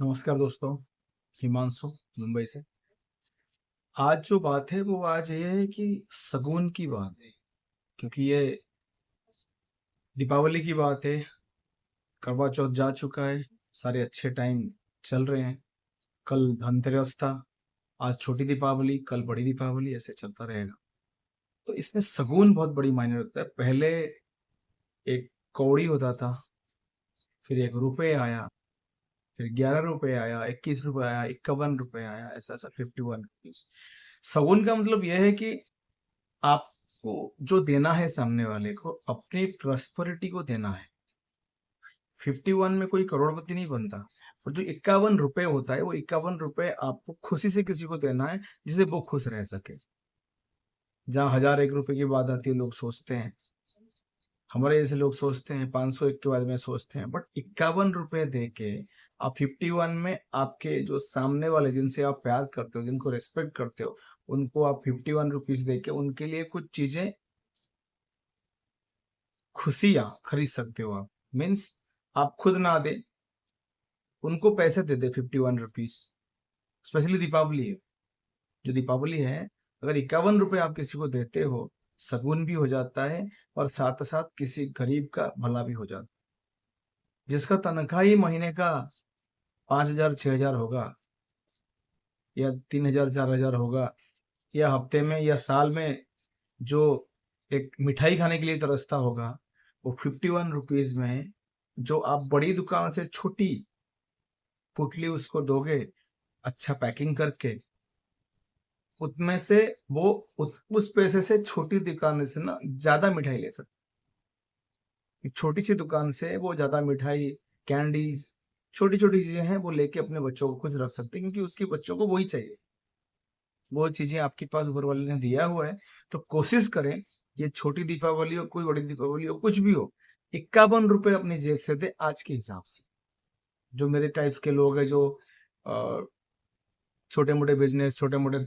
नमस्कार दोस्तों, हिमांशु मुंबई से। आज जो बात है वो आज ये है कि शगुन की बात है, क्योंकि ये दीपावली की बात है। करवा चौथ जा चुका है, सारे अच्छे टाइम चल रहे हैं। कल धनतेरस था, आज छोटी दीपावली, कल बड़ी दीपावली, ऐसे चलता रहेगा। तो इसमें शगुन बहुत बड़ी मायने रखता है। पहले एक कौड़ी होता था, फिर 1 रुपये आया, फिर 11 रुपये आया, 21 रुपये आया, 51 रुपये आया, ऐसा ऐसा 51 रुपीज। शगुन का मतलब यह है कि आपको जो देना है सामने वाले को, अपनी प्रॉस्पेरिटी को देना है। 51 में कोई करोड़पति नहीं बनता, और जो 51 रुपए होता है वो 51 रुपए आपको खुशी से किसी को देना है, जिससे वो खुश रह सके। जहाँ 1001 रुपए की बात आती है, लोग सोचते हैं, हमारे जैसे लोग सोचते हैं 501 के बारे में सोचते हैं, बट 51 रुपए दे के आप 51 में आपके जो सामने वाले, जिनसे आप प्यार करते हो, जिनको रेस्पेक्ट करते हो, उनको आप 51 रुपीज दे के उनके लिए कुछ चीजें, खुशियां खरीद सकते हो। आप मीन्स आप खुद ना दे, उनको पैसे दे दे 51 रुपीज। स्पेशली दीपावली है, जो दीपावली है, अगर 51 रुपए आप किसी को देते हो, शगुन भी हो जाता है और साथ साथ किसी गरीब का भला भी हो जाता है। जिसका तनख्वाह ही महीने का 5,000 6,000 होगा, या 3,000 4,000 होगा, या हफ्ते में या साल में जो एक मिठाई खाने के लिए तरसता होगा, वो 51 रुपीज में जो आप बड़ी दुकान से छोटी पुटली उसको दोगे, अच्छा पैकिंग करके, उसमें से वो उस पैसे से छोटी दुकान से ना ज्यादा मिठाई ले सकते। छोटी सी दुकान से वो ज्यादा मिठाई, कैंडीज, छोटी छोटी चीजें हैं, वो लेके अपने बच्चों को खुश रख सकते हैं, क्योंकि उसके बच्चों को वही चाहिए। वो चीजें आपके पास ऊपर वाले ने दिया हुआ है, तो कोशिश करें, ये छोटी दीपावली हो, कोई बड़ी दीपावली हो, कुछ भी हो, 51 रुपए अपनी जेब से दे आज के हिसाब से। जो मेरे टाइप्स के लोग हैं, जो छोटे मोटे बिजनेस, छोटे मोटे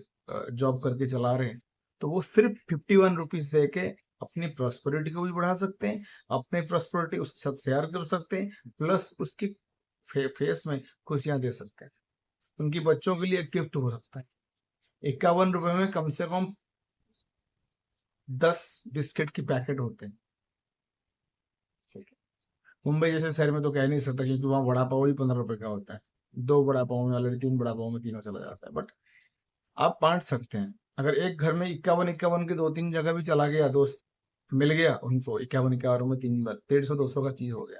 जॉब करके चला रहे हैं, तो वो सिर्फ 51 रुपीज दे के अपनी प्रॉस्पेरिटी को भी बढ़ा सकते हैं, अपनी प्रॉस्पेरिटी उसके साथ शेयर कर सकते हैं, प्लस उसकी फेस में खुशियां दे सकते हैं। उनकी बच्चों के लिए एक गिफ्ट हो सकता है। 51 रुपए में कम से कम 10 बिस्किट की पैकेट होते हैं। मुंबई जैसे शहर में तो कह नहीं सकता, क्योंकि वहाँ वड़ा पाव ही 15 रुपए का होता है। 2 वड़ा पाव में ऑलरेडी 3 वड़ा पाव में तीनों चला जाता है। बट आप बांट सकते हैं। अगर एक घर में 51 के 2-3 जगह भी चला गया, दोस्त मिल गया उनको 51 में 3 बार 150-200 का चीज हो गया,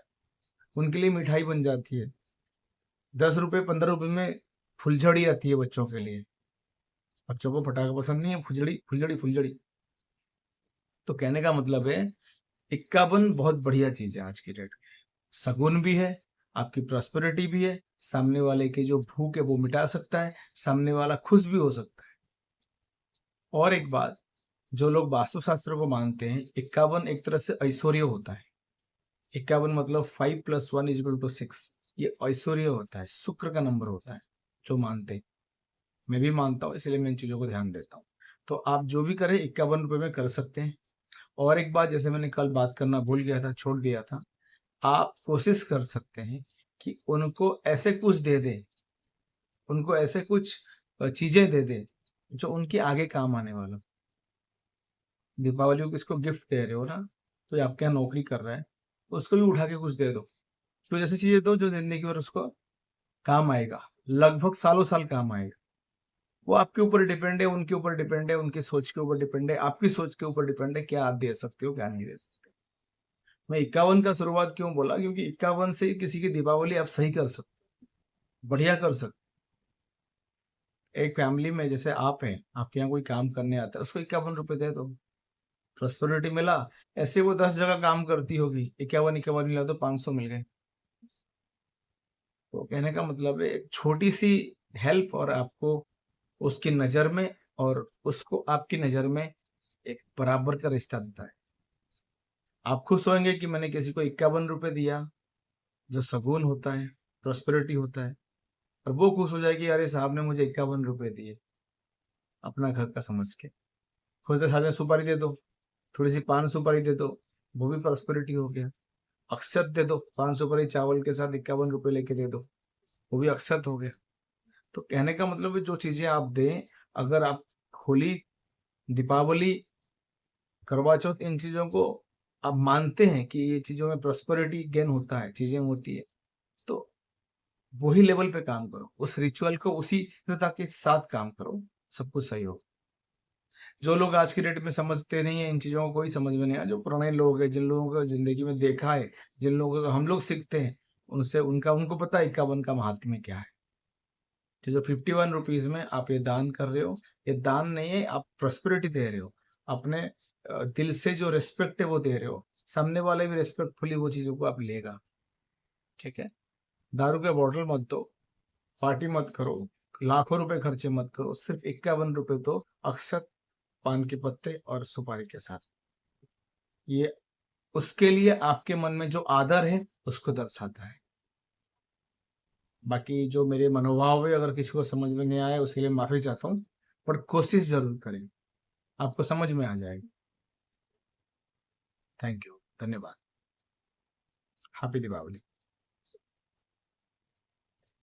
उनके लिए मिठाई बन जाती है। 10 रुपए 15 रुपए में फुलझड़ी आती है बच्चों के लिए। बच्चों को पटाखा पसंद नहीं है, फुलझड़ी फुलझड़ी फुलझड़ी। तो कहने का मतलब है, 51 बहुत बढ़िया चीज है आज की डेट। शगुन भी है, आपकी प्रॉस्पेरिटी भी है, सामने वाले की जो भूख है वो मिटा सकता है, सामने वाला खुश भी हो सकता है। और एक बात, जो लोग वास्तुशास्त्र को मानते हैं, 51 एक तरह से ऐश्वर्य होता है। 51 मतलब 5+1 = 6। ये ऐश्वर्य होता है, शुक्र का नंबर होता है, जो मानते हैं। मैं भी मानता हूँ, इसलिए मैं इन चीजों को ध्यान देता हूँ। तो आप जो भी करें 51 रुपए में कर सकते हैं। और एक बात, जैसे मैंने कल बात करना भूल गया था, छोड़ दिया था, आप कोशिश कर सकते हैं कि उनको ऐसे कुछ दे दें, उनको ऐसे कुछ चीजें दे दें जो उनके आगे काम आने वाला। दीपावली को किसको गिफ्ट दे रहे हो ना, तो आपके यहाँ नौकरी कर रहा है, तो उसको भी उठा के कुछ दे दो। तो जैसी चीजें दो जो देने की बार उसको काम आएगा, लगभग सालों साल काम आएगा। वो आपके ऊपर डिपेंड है, उनके ऊपर डिपेंड है, उनकी सोच के ऊपर डिपेंड है, आपकी सोच के ऊपर डिपेंड है, क्या आप दे सकते हो, क्या नहीं दे सकते। मैं 51 का शुरुआत क्यों बोला, क्योंकि 51 से किसी की दीपावली आप सही कर सकते, बढ़िया कर सकते। एक फैमिली में जैसे आप हैं, आपके यहाँ कोई काम करने आता है, उसको 51 रुपए दे दो, प्रॉस्पेरिटी मिला। ऐसे वो 10 जगह काम करती होगी, 51 मिला तो 500 मिल गए। तो कहने का मतलब है, एक छोटी सी हेल्प और आपको उसकी नजर में, और उसको आपकी नजर में एक बराबर का रिश्ता देता है। आप खुश होंगे कि मैंने किसी को 51 रुपए दिया, जो शगुन होता है, प्रॉस्पेरिटी होता है, और वो खुश हो जाएगी, अरे साहब ने मुझे 51 रुपए दिए अपना घर का समझ के। खुद के साथ में सुपारी दे दो, थोड़ी सी पान सुपारी दे दो, वो भी प्रॉस्पेरिटी हो गया। अक्षत दे दो, 5 सुपारी चावल के साथ 51 रुपए लेके दे दो, वो भी अक्षत हो गया। तो कहने का मतलब है जो चीजें आप दें, अगर आप होली, दीपावली, करवा चौथ, इन चीजों को आप मानते हैं कि ये चीजों में प्रॉस्पेरिटी गेन होता है, चीजें होती है, तो वही लेवल पे काम करो, उस रिचुअल को उसी तीव्रता के साथ काम करो, सब कुछ सही हो। जो लोग आज की डेट में समझते नहीं है इन चीजों को, कोई समझ में नहीं आया, जो पुराने लोग हैं, जिन लोगों को जिंदगी में देखा है, जिन लोगों को हम लोग सीखते हैं उनसे, उनको पता है 51 का महात्म्य क्या है। तो जो 51 रुपीज में आप ये दान कर रहे हो, ये दान नहीं है, आप प्रॉस्पेरिटी दे रहे हो, अपने दिल से जो रिस्पेक्ट है वो दे रहे हो, सामने वाले भी रिस्पेक्टफुली वो चीजों को आप लेगा। ठीक है, दारू के बॉटल मत दो, पार्टी मत करो, लाखों रुपए खर्चे मत करो, सिर्फ 51 रुपए तो अक्षत, पान के पत्ते और सुपारी के साथ। ये उसके लिए आपके मन में जो आदर है उसको दर्शाता है। बाकी जो मेरे मनोभाव है, अगर किसी को समझ में नहीं आया उसके लिए माफी चाहता हूँ, पर कोशिश जरूर करें, आपको समझ में आ जाएगी। थैंक यू, धन्यवाद। हैप्पी दीपावली।